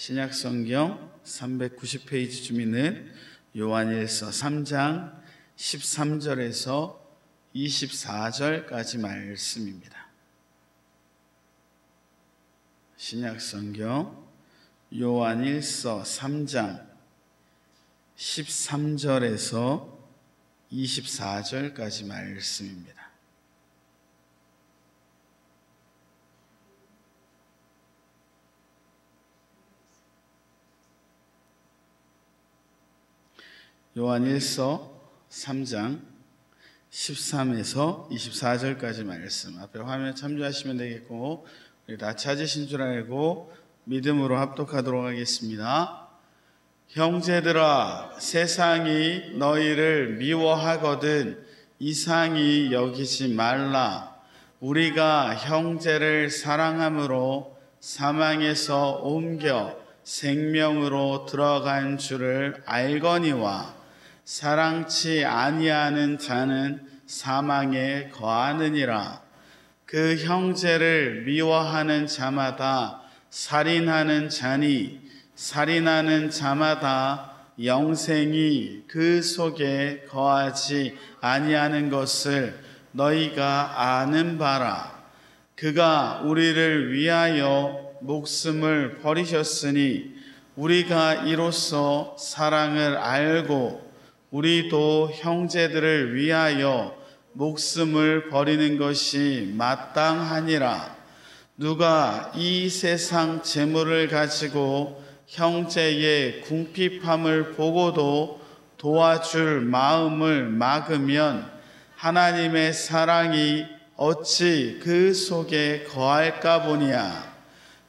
신약성경 390페이지 주민은 요한일서 3장 13절에서 24절까지 말씀입니다. 신약성경 요한일서 3장 13절에서 24절까지 말씀입니다. 요한일서 3장 13에서 24절까지 말씀, 앞에 화면 참조하시면 되겠고 우리 다 찾으신 줄 알고 믿음으로 합독하도록 하겠습니다. 형제들아, 세상이 너희를 미워하거든 이상히 여기지 말라. 우리가 형제를 사랑함으로 사망에서 옮겨 생명으로 들어간 줄을 알거니와 사랑치 아니하는 자는 사망에 거하느니라. 그 형제를 미워하는 자마다 살인하는 자니 살인하는 자마다 영생이 그 속에 거하지 아니하는 것을 너희가 아는 바라. 그가 우리를 위하여 목숨을 버리셨으니 우리가 이로써 사랑을 알고 우리도 형제들을 위하여 목숨을 버리는 것이 마땅하니라. 누가 이 세상 재물을 가지고 형제의 궁핍함을 보고도 도와줄 마음을 막으면 하나님의 사랑이 어찌 그 속에 거할까 보니야.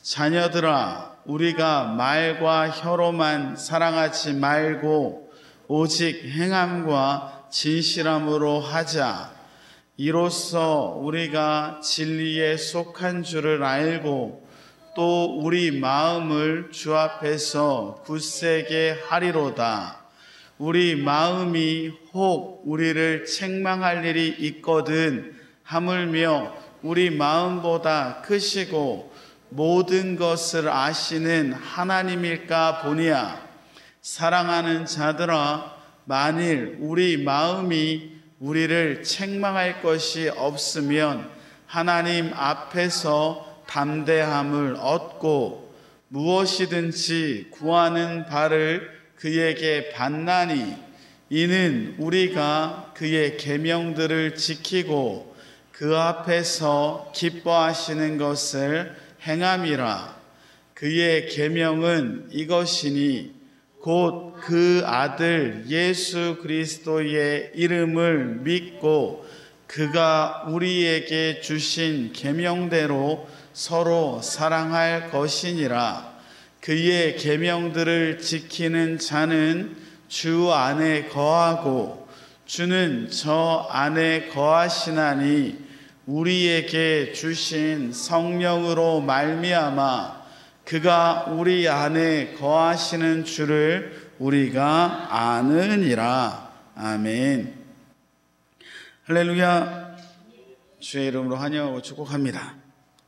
자녀들아, 우리가 말과 혀로만 사랑하지 말고 오직 행함과 진실함으로 하자. 이로써 우리가 진리에 속한 줄을 알고 또 우리 마음을 주 앞에서 굳세게 하리로다. 우리 마음이 혹 우리를 책망할 일이 있거든 하물며 우리 마음보다 크시고 모든 것을 아시는 하나님일까 보니야. 사랑하는 자들아, 만일 우리 마음이 우리를 책망할 것이 없으면 하나님 앞에서 담대함을 얻고 무엇이든지 구하는 바를 그에게 받나니 이는 우리가 그의 계명들을 지키고 그 앞에서 기뻐하시는 것을 행함이라. 그의 계명은 이것이니 곧 그 아들 예수 그리스도의 이름을 믿고 그가 우리에게 주신 계명대로 서로 사랑할 것이니라. 그의 계명들을 지키는 자는 주 안에 거하고 주는 저 안에 거하시나니 우리에게 주신 성령으로 말미암아 그가 우리 안에 거하시는 줄을 우리가 아느니라. 아멘. 할렐루야. 주의 이름으로 환영하고 축복합니다.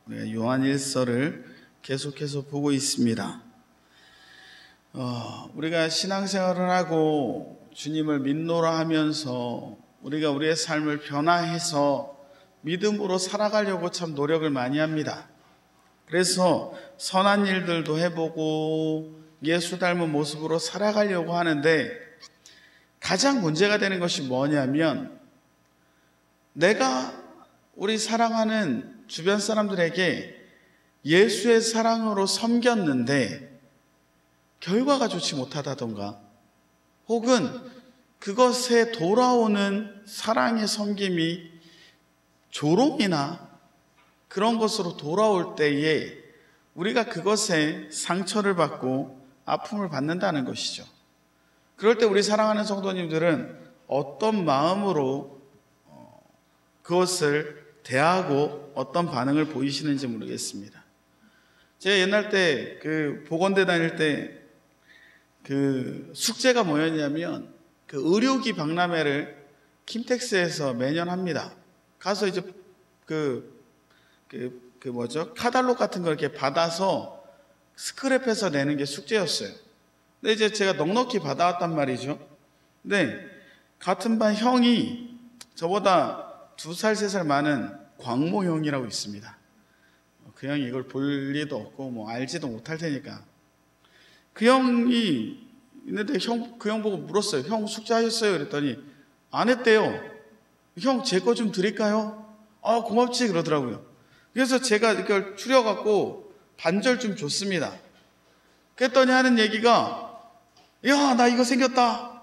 우리가 요한일서를 계속해서 보고 있습니다. 우리가 신앙생활을 하고 주님을 믿노라 하면서 우리가 우리의 삶을 변화해서 믿음으로 살아가려고 참 노력을 많이 합니다. 그래서 선한 일들도 해보고 예수 닮은 모습으로 살아가려고 하는데 가장 문제가 되는 것이 뭐냐면 내가 우리 사랑하는 주변 사람들에게 예수의 사랑으로 섬겼는데 결과가 좋지 못하다던가 혹은 그것에 돌아오는 사랑의 섬김이 조롱이나 그런 것으로 돌아올 때에 우리가 그것에 상처를 받고 아픔을 받는다는 것이죠. 그럴 때 우리 사랑하는 성도님들은 어떤 마음으로 그것을 대하고 어떤 반응을 보이시는지 모르겠습니다. 제가 옛날 때 보건대 다닐 때 숙제가 뭐였냐면 의료기 박람회를 킴텍스에서 매년 합니다. 가서 이제 카달록 같은 걸 이렇게 받아서 스크랩해서 내는 게 숙제였어요. 근데 이제 제가 넉넉히 받아왔단 말이죠. 근데 같은 반 형이 저보다 2살, 3살 많은 광모 형이라고 있습니다. 그 형이 이걸 볼 리도 없고 뭐 알지도 못할 테니까. 그 형이 있는데 그 형 보고 물었어요. 형 숙제하셨어요? 그랬더니 안 했대요. 형 제 거 좀 드릴까요? 아 고맙지 그러더라고요. 그래서 제가 이걸 추려갖고 반절 좀 줬습니다. 그랬더니 하는 얘기가 야 나 이거 생겼다.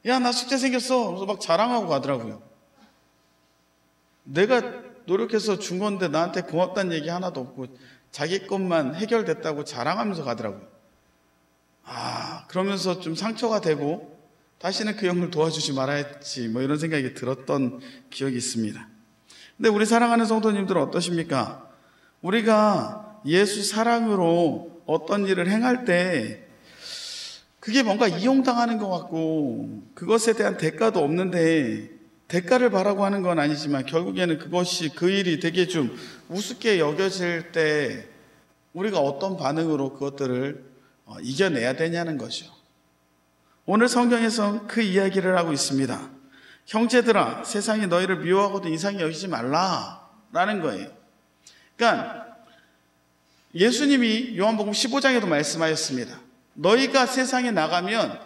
야 나 숙제 생겼어. 그래서 막 자랑하고 가더라고요. 내가 노력해서 준 건데 나한테 고맙다는 얘기 하나도 없고 자기 것만 해결됐다고 자랑하면서 가더라고요. 그러면서 좀 상처가 되고 다시는 그 형을 도와주지 말아야지 뭐 이런 생각이 들었던 기억이 있습니다. 근데 우리 사랑하는 성도님들은 어떠십니까? 우리가 예수 사랑으로 어떤 일을 행할 때 그게 뭔가 이용당하는 것 같고 그것에 대한 대가도 없는데 대가를 바라고 하는 건 아니지만 결국에는 그 일이 되게 좀 우습게 여겨질 때 우리가 어떤 반응으로 그것들을 이겨내야 되냐는 거죠. 오늘 성경에서 그 이야기를 하고 있습니다. 형제들아, 세상이 너희를 미워하고도 이상히 여기지 말라라는 거예요. 그러니까 예수님이 요한복음 15장에도 말씀하셨습니다. 너희가 세상에 나가면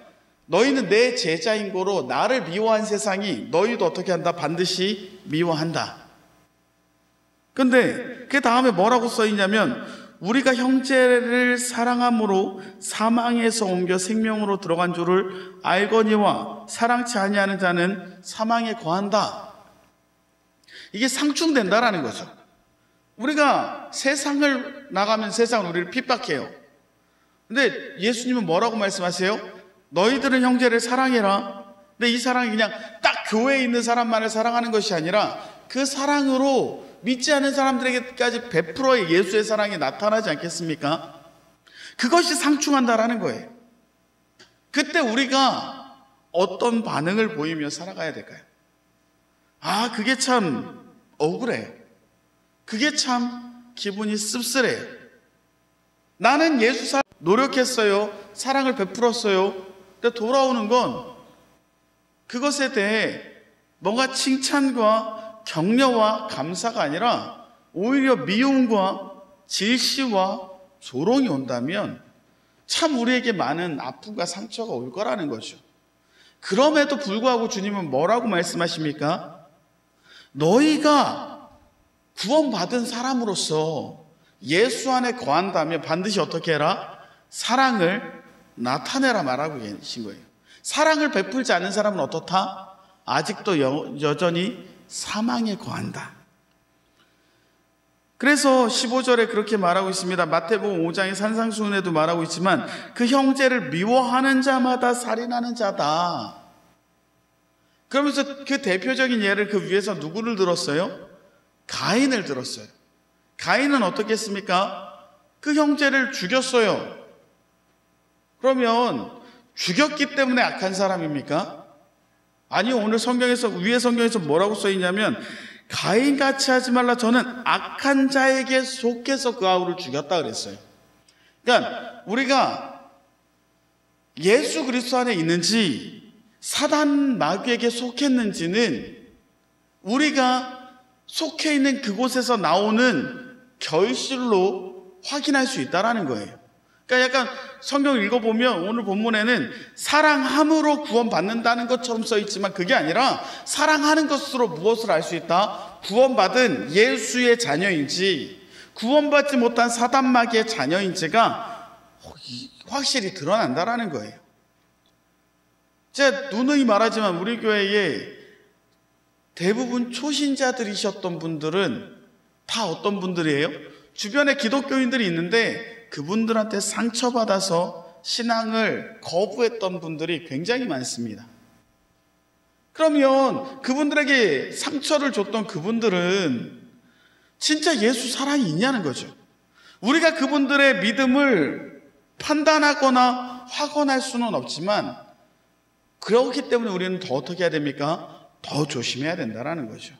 너희는 내 제자인 거로 나를 미워한 세상이 너희도 어떻게 한다? 반드시 미워한다. 근데 그 다음에 뭐라고 써있냐면 우리가 형제를 사랑함으로 사망에서 옮겨 생명으로 들어간 줄을 알거니와 사랑치 아니하는 자는 사망에 거한다. 이게 상충된다라는 거죠. 우리가 세상을 나가면 세상은 우리를 핍박해요. 근데 예수님은 뭐라고 말씀하세요? 너희들은 형제를 사랑해라. 근데 이 사랑이 그냥 딱 교회에 있는 사람만을 사랑하는 것이 아니라 그 사랑으로 믿지 않은 사람들에게까지 베풀어야 예수의 사랑이 나타나지 않겠습니까? 그것이 상충한다라는 거예요. 그때 우리가 어떤 반응을 보이며 살아가야 될까요? 그게 참 억울해요. 그게 참 기분이 씁쓸해요. 나는 예수 사랑 노력했어요. 사랑을 베풀었어요. 근데 돌아오는 건 그것에 대해 뭔가 칭찬과 격려와 감사가 아니라 오히려 미움과 질시와 조롱이 온다면 참 우리에게 많은 아픔과 상처가 올 거라는 거죠. 그럼에도 불구하고 주님은 뭐라고 말씀하십니까? 너희가 구원받은 사람으로서 예수 안에 거한다면 반드시 어떻게 해라? 사랑을 나타내라 말하고 계신 거예요. 사랑을 베풀지 않는 사람은 어떻다? 아직도 여전히 사망에 거한다. 그래서 15절에 그렇게 말하고 있습니다. 마태복음 5장의 산상수훈에도 말하고 있지만 그 형제를 미워하는 자마다 살인하는 자다. 그러면서 그 대표적인 예를 그 위에서 누구를 들었어요? 가인을 들었어요. 가인은 어떻게 했습니까? 그 형제를 죽였어요. 그러면 죽였기 때문에 악한 사람입니까? 아니요. 오늘 위에 성경에서 뭐라고 써있냐면 가인같이 하지 말라. 저는 악한 자에게 속해서 그 아우를 죽였다 그랬어요. 그러니까 우리가 예수 그리스도 안에 있는지 사단 마귀에게 속했는지는 우리가 속해 있는 그곳에서 나오는 결실로 확인할 수 있다는 거예요. 그러니까 약간 성경을 읽어보면 오늘 본문에는 사랑함으로 구원받는다는 것처럼 써있지만 그게 아니라 사랑하는 것으로 무엇을 알 수 있다? 구원받은 예수의 자녀인지 구원받지 못한 사단마귀의 자녀인지가 확실히 드러난다는 거예요. 제가 누누이 말하지만 우리 교회에 대부분 초신자들이셨던 분들은 다 어떤 분들이에요? 주변에 기독교인들이 있는데 그분들한테 상처받아서 신앙을 거부했던 분들이 굉장히 많습니다. 그러면 그분들에게 상처를 줬던 그분들은 진짜 예수 사랑이 있냐는 거죠. 우리가 그분들의 믿음을 판단하거나 확언할 수는 없지만 그렇기 때문에 우리는 더 어떻게 해야 됩니까? 더 조심해야 된다는 거죠.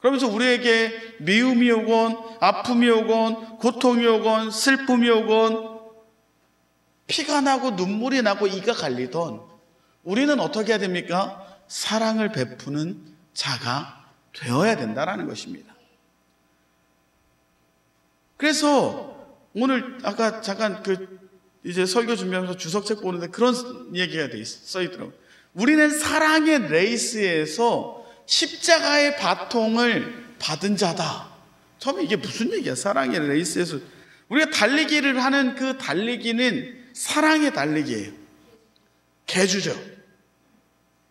그러면서 우리에게 미움이 오건, 아픔이 오건, 고통이 오건, 슬픔이 오건, 피가 나고 눈물이 나고 이가 갈리던 우리는 어떻게 해야 됩니까? 사랑을 베푸는 자가 되어야 된다는 것입니다. 그래서 오늘 아까 잠깐 이제 설교 준비하면서 주석책 보는데 그런 얘기가 써 있더라고요. 우리는 사랑의 레이스에서 십자가의 바통을 받은 자다. 처음에 이게 무슨 얘기야? 사랑의 레이스에서 우리가 달리기를 하는 그 달리기는 사랑의 달리기예요. 개주죠.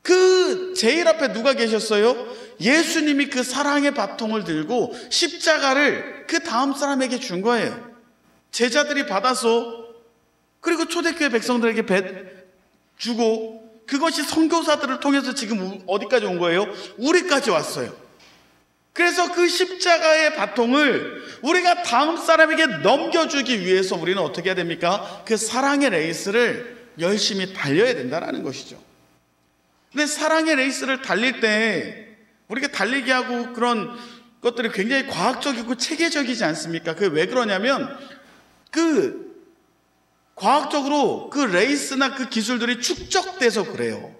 그 제일 앞에 누가 계셨어요? 예수님이 그 사랑의 바통을 들고 십자가를 그 다음 사람에게 준 거예요. 제자들이 받아서, 그리고 초대교회 백성들에게 주고, 그것이 선교사들을 통해서 지금 어디까지 온 거예요? 우리까지 왔어요. 그래서 그 십자가의 바통을 우리가 다음 사람에게 넘겨주기 위해서 우리는 어떻게 해야 됩니까? 그 사랑의 레이스를 열심히 달려야 된다는 것이죠. 근데 사랑의 레이스를 달릴 때 우리가 달리기 하고 그런 것들이 굉장히 과학적이고 체계적이지 않습니까? 그게 왜 그러냐면 과학적으로 그 레이스나 그 기술들이 축적돼서 그래요.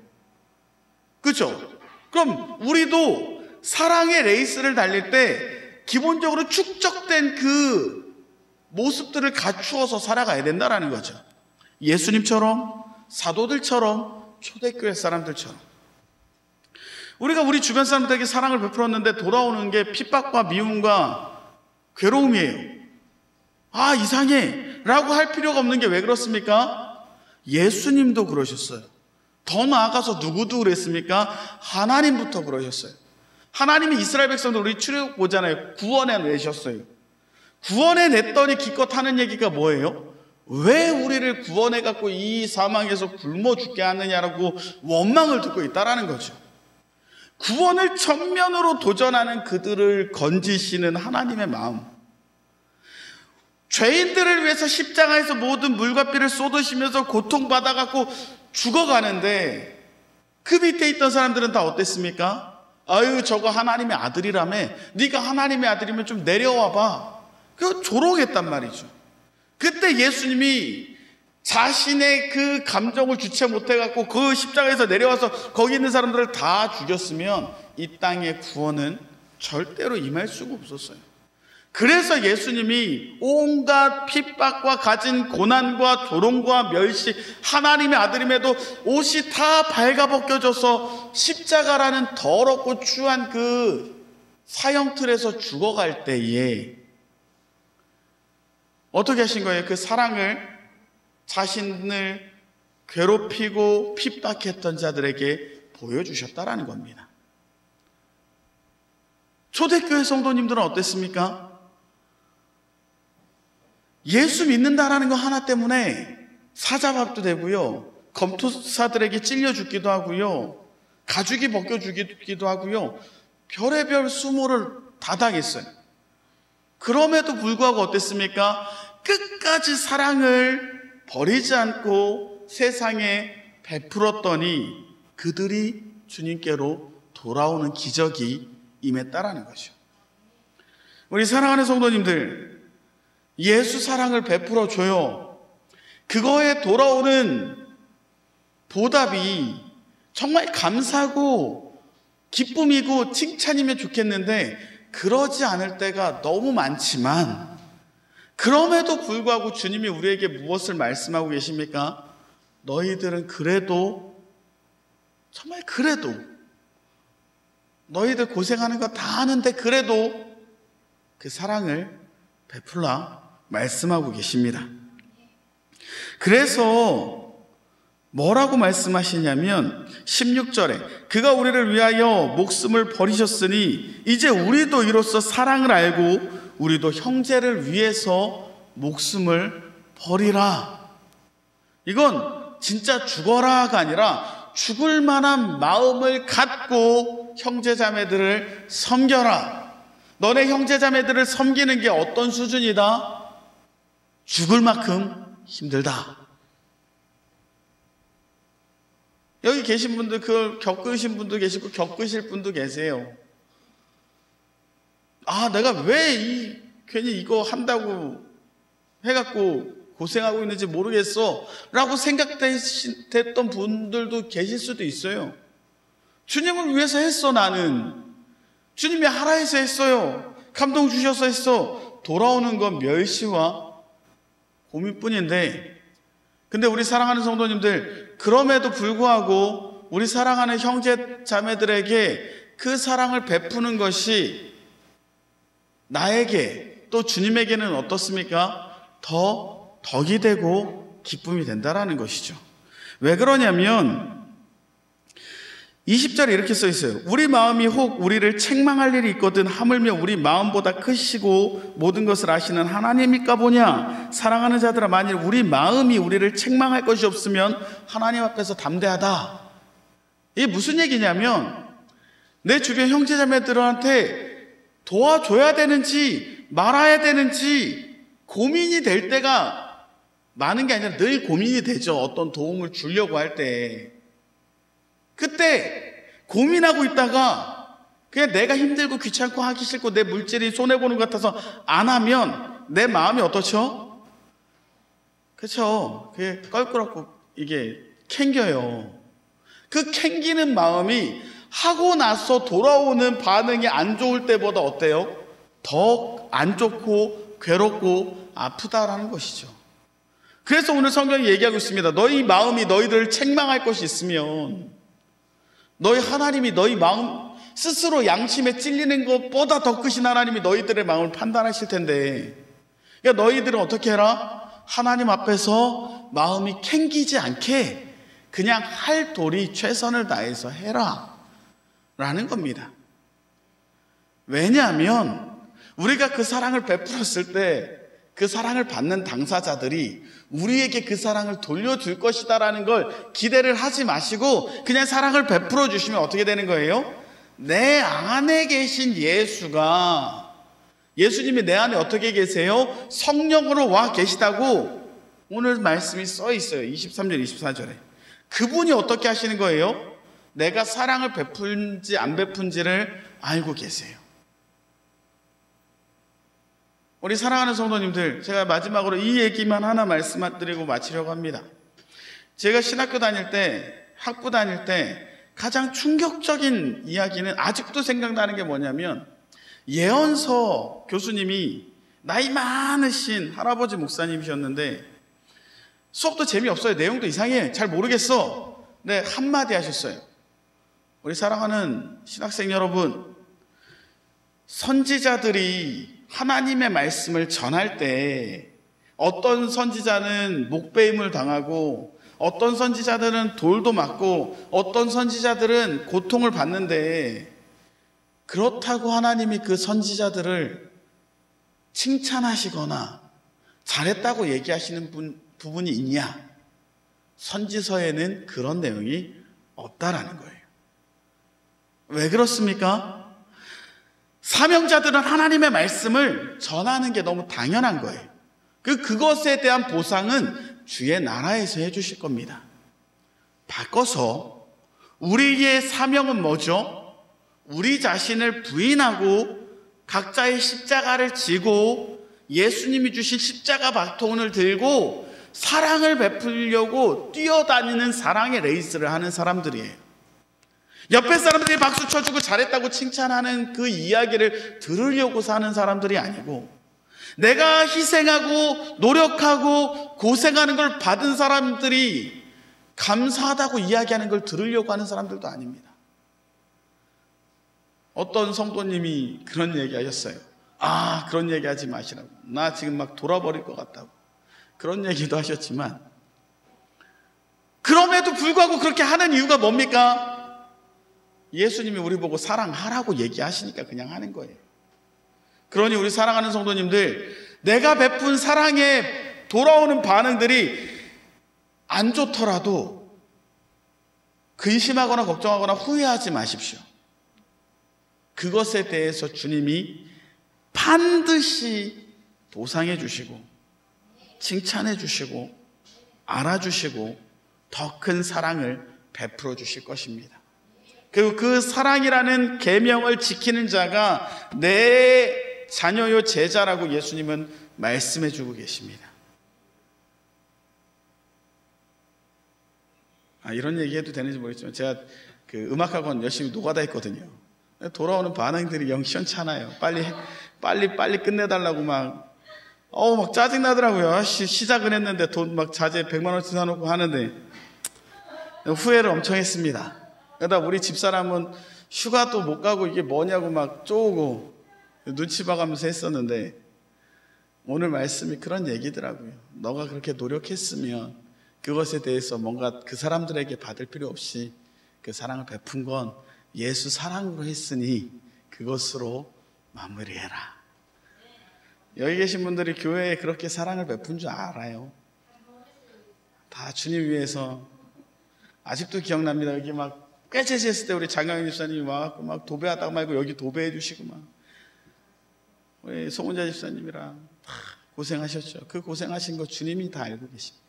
그렇죠? 그럼 우리도 사랑의 레이스를 달릴 때 기본적으로 축적된 그 모습들을 갖추어서 살아가야 된다는 거죠. 예수님처럼, 사도들처럼, 초대교회 사람들처럼. 우리가 우리 주변 사람들에게 사랑을 베풀었는데 돌아오는 게 핍박과 미움과 괴로움이에요. 아, 이상해 라고 할 필요가 없는 게 왜 그렇습니까? 예수님도 그러셨어요. 더 나아가서 누구도 그랬습니까? 하나님부터 그러셨어요. 하나님이 이스라엘 백성들 우리 출애굽 보잖아요. 구원해 내셨어요. 구원해 냈더니 기껏 하는 얘기가 뭐예요? 왜 우리를 구원해 갖고 이 사망에서 굶어 죽게 하느냐라고 원망을 듣고 있다라는 거죠. 구원을 정면으로 도전하는 그들을 건지시는 하나님의 마음, 죄인들을 위해서 십자가에서 모든 물과 피를 쏟으시면서 고통받아 갖고 죽어가는데 그 밑에 있던 사람들은 다 어땠습니까? 아유, 저거 하나님의 아들이라며, 네가 하나님의 아들이면 좀 내려와봐. 그거 조롱했단 말이죠. 그때 예수님이 자신의 그 감정을 주체 못해갖고 그 십자가에서 내려와서 거기 있는 사람들을 다 죽였으면 이 땅의 구원은 절대로 임할 수가 없었어요. 그래서 예수님이 온갖 핍박과 가진 고난과 조롱과 멸시, 하나님의 아들임에도 옷이 다 발가벗겨져서 십자가라는 더럽고 추한 그 사형틀에서 죽어갈 때에 어떻게 하신 거예요? 그 사랑을 자신을 괴롭히고 핍박했던 자들에게 보여주셨다라는 겁니다. 초대교회 성도님들은 어땠습니까? 예수 믿는다라는 거 하나 때문에 사자밥도 되고요, 검투사들에게 찔려 죽기도 하고요, 가죽이 벗겨 죽기도 하고요, 별의별 수모를 다 당했어요. 그럼에도 불구하고 어땠습니까? 끝까지 사랑을 버리지 않고 세상에 베풀었더니 그들이 주님께로 돌아오는 기적이 임했다라는 거죠. 우리 사랑하는 성도님들, 예수 사랑을 베풀어 줘요. 그거에 돌아오는 보답이 정말 감사하고 기쁨이고 칭찬이면 좋겠는데 그러지 않을 때가 너무 많지만, 그럼에도 불구하고 주님이 우리에게 무엇을 말씀하고 계십니까? 너희들은 그래도, 정말 그래도, 너희들 고생하는 거 다 아는데 그래도 그 사랑을 베풀라 말씀하고 계십니다. 그래서 뭐라고 말씀하시냐면 16절에 그가 우리를 위하여 목숨을 버리셨으니 이제 우리도 이로써 사랑을 알고 우리도 형제를 위해서 목숨을 버리라. 이건 진짜 죽어라가 아니라 죽을 만한 마음을 갖고 형제자매들을 섬겨라. 너네 형제자매들을 섬기는 게 어떤 수준이다? 죽을 만큼 힘들다. 여기 계신 분들, 그걸 겪으신 분도 계시고 겪으실 분도 계세요. 내가 왜 괜히 이거 한다고 해갖고 고생하고 있는지 모르겠어 라고 생각됐던 분들도 계실 수도 있어요. 주님을 위해서 했어. 나는 주님이 하라 해서 했어요. 감동 주셔서 했어. 돌아오는 건 멸시와 고민뿐인데, 근데 우리 사랑하는 성도님들, 그럼에도 불구하고 우리 사랑하는 형제 자매들에게 그 사랑을 베푸는 것이 나에게 또 주님에게는 어떻습니까? 더 덕이 되고 기쁨이 된다라는 것이죠. 왜 그러냐면 20절에 이렇게 써 있어요. 우리 마음이 혹 우리를 책망할 일이 있거든 하물며 우리 마음보다 크시고 모든 것을 아시는 하나님일까 보냐. 사랑하는 자들아, 만일 우리 마음이 우리를 책망할 것이 없으면 하나님 앞에서 담대하다. 이게 무슨 얘기냐면 내 주변 형제자매들한테 도와줘야 되는지 말아야 되는지 고민이 될 때가 많은 게 아니라 늘 고민이 되죠. 어떤 도움을 주려고 할 때. 그때 고민하고 있다가 그냥 내가 힘들고 귀찮고 하기 싫고 내 물질이 손해보는 것 같아서 안 하면 내 마음이 어떻죠? 그렇죠. 그게 껄끄럽고 이게 캥겨요. 그 캥기는 마음이 하고 나서 돌아오는 반응이 안 좋을 때보다 어때요? 더 안 좋고 괴롭고 아프다라는 것이죠. 그래서 오늘 성경이 얘기하고 있습니다. 너희 마음이 너희들을 책망할 것이 있으면 너희 하나님이 너희 마음 스스로 양심에 찔리는 것보다 더 크신 하나님이 너희들의 마음을 판단하실 텐데, 그러니까 너희들은 어떻게 해라? 하나님 앞에서 마음이 캥기지 않게 그냥 할 도리 최선을 다해서 해라 라는 겁니다. 왜냐하면 우리가 그 사랑을 베풀었을 때 그 사랑을 받는 당사자들이 우리에게 그 사랑을 돌려줄 것이다라는 걸 기대를 하지 마시고 그냥 사랑을 베풀어 주시면 어떻게 되는 거예요? 내 안에 계신 예수님이 내 안에 어떻게 계세요? 성령으로 와 계시다고 오늘 말씀이 써 있어요. 23절 24절에 그분이 어떻게 하시는 거예요? 내가 사랑을 베푼지 안 베푼지를 알고 계세요. 우리 사랑하는 성도님들, 제가 마지막으로 이 얘기만 하나 말씀드리고 마치려고 합니다. 제가 신학교 다닐 때, 학부 다닐 때 가장 충격적인 이야기는 아직도 생각나는 게 뭐냐면, 예언서 교수님이 나이 많으신 할아버지 목사님이셨는데 수업도 재미없어요. 내용도 이상해. 잘 모르겠어. 네, 한마디 하셨어요. 우리 사랑하는 신학생 여러분, 선지자들이 하나님의 말씀을 전할 때 어떤 선지자는 목베임을 당하고 어떤 선지자들은 돌도 맞고 어떤 선지자들은 고통을 받는데, 그렇다고 하나님이 그 선지자들을 칭찬하시거나 잘했다고 얘기하시는 부분이 있냐? 선지서에는 그런 내용이 없다라는 거예요. 왜 그렇습니까? 사명자들은 하나님의 말씀을 전하는 게 너무 당연한 거예요. 그것에 대한 보상은 주의 나라에서 해주실 겁니다. 바꿔서 우리의 사명은 뭐죠? 우리 자신을 부인하고 각자의 십자가를 지고 예수님이 주신 십자가 바톤을 들고 사랑을 베풀려고 뛰어다니는 사랑의 레이스를 하는 사람들이에요. 옆에 사람들이 박수 쳐주고 잘했다고 칭찬하는 그 이야기를 들으려고 사는 사람들이 아니고, 내가 희생하고 노력하고 고생하는 걸 받은 사람들이 감사하다고 이야기하는 걸 들으려고 하는 사람들도 아닙니다. 어떤 성도님이 그런 얘기 하셨어요. 그런 얘기 하지 마시라고. 나 지금 막 돌아버릴 것 같다고. 그런 얘기도 하셨지만, 그럼에도 불구하고 그렇게 하는 이유가 뭡니까? 예수님이 우리 보고 사랑하라고 얘기하시니까 그냥 하는 거예요. 그러니 우리 사랑하는 성도님들, 내가 베푼 사랑에 돌아오는 반응들이 안 좋더라도 근심하거나 걱정하거나 후회하지 마십시오. 그것에 대해서 주님이 반드시 보상해 주시고 칭찬해 주시고 알아주시고 더 큰 사랑을 베풀어 주실 것입니다. 그리고 그 사랑이라는 계명을 지키는 자가 내 자녀요 제자라고 예수님은 말씀해 주고 계십니다. 이런 얘기해도 되는지 모르겠지만 제가 그 음악학원 열심히 노가다 했거든요. 돌아오는 반응들이 영 시원찮아요. 빨리 끝내달라고 막 짜증나더라고요. 시작은 했는데 돈 막 자재 100만 원씩 사놓고 하는데 후회를 엄청 했습니다. 그러다 우리 집사람은 휴가도 못 가고 이게 뭐냐고 막 쪼고 눈치 봐가면서 했었는데 오늘 말씀이 그런 얘기더라고요. 너가 그렇게 노력했으면 그것에 대해서 뭔가 그 사람들에게 받을 필요 없이 그 사랑을 베푼 건 예수 사랑으로 했으니 그것으로 마무리해라. 여기 계신 분들이 교회에 그렇게 사랑을 베푼 줄 알아요. 다 주님 위해서. 아직도 기억납니다. 여기 막 꾀죄죄했을 때 우리 장강현 집사님이 와갖고 막 도배하다가 말고 여기 도배해 주시고 막 우리 송은자 집사님이랑 다 고생하셨죠. 그 고생하신 거 주님이 다 알고 계십니다.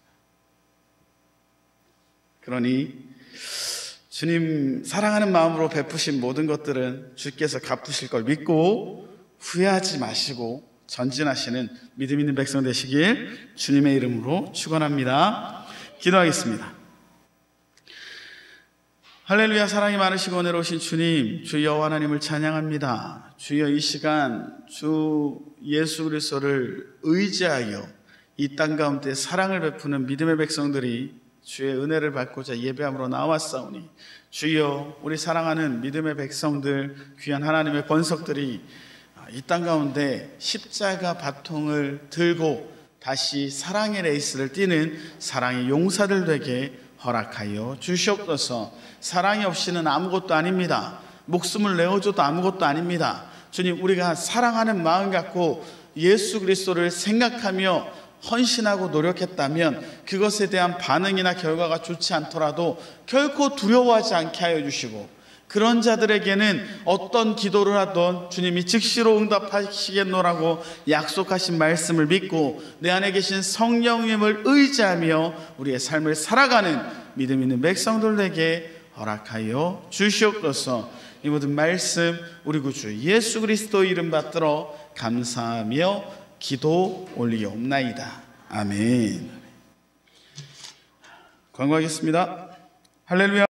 그러니 주님 사랑하는 마음으로 베푸신 모든 것들은 주께서 갚으실 걸 믿고 후회하지 마시고 전진하시는 믿음 있는 백성 되시길 주님의 이름으로 축원합니다. 기도하겠습니다. 할렐루야. 사랑이 많으시고 은혜로우신 주님, 주 여호와 하나님을 찬양합니다. 주여 이 시간 주 예수 그리스도를 의지하여 이 땅 가운데 사랑을 베푸는 믿음의 백성들이 주의 은혜를 받고자 예배함으로 나왔사오니 주여 우리 사랑하는 믿음의 백성들 귀한 하나님의 권석들이 이 땅 가운데 십자가 바통을 들고 다시 사랑의 레이스를 뛰는 사랑의 용사들 되게 허락하여 주시옵소서. 사랑이 없이는 아무것도 아닙니다. 목숨을 내어줘도 아무것도 아닙니다. 주님, 우리가 사랑하는 마음 갖고 예수 그리스도를 생각하며 헌신하고 노력했다면 그것에 대한 반응이나 결과가 좋지 않더라도 결코 두려워하지 않게 하여 주시고, 그런 자들에게는 어떤 기도를 하던 주님이 즉시로 응답하시겠노라고 약속하신 말씀을 믿고 내 안에 계신 성령님을 의지하며 우리의 삶을 살아가는 믿음 있는 백성들에게 허락하여 주시옵소서. 이 모든 말씀 우리 구주 예수 그리스도 이름 받들어 감사하며 기도 올리옵나이다. 아멘. 건강하겠습니다. 할렐루야.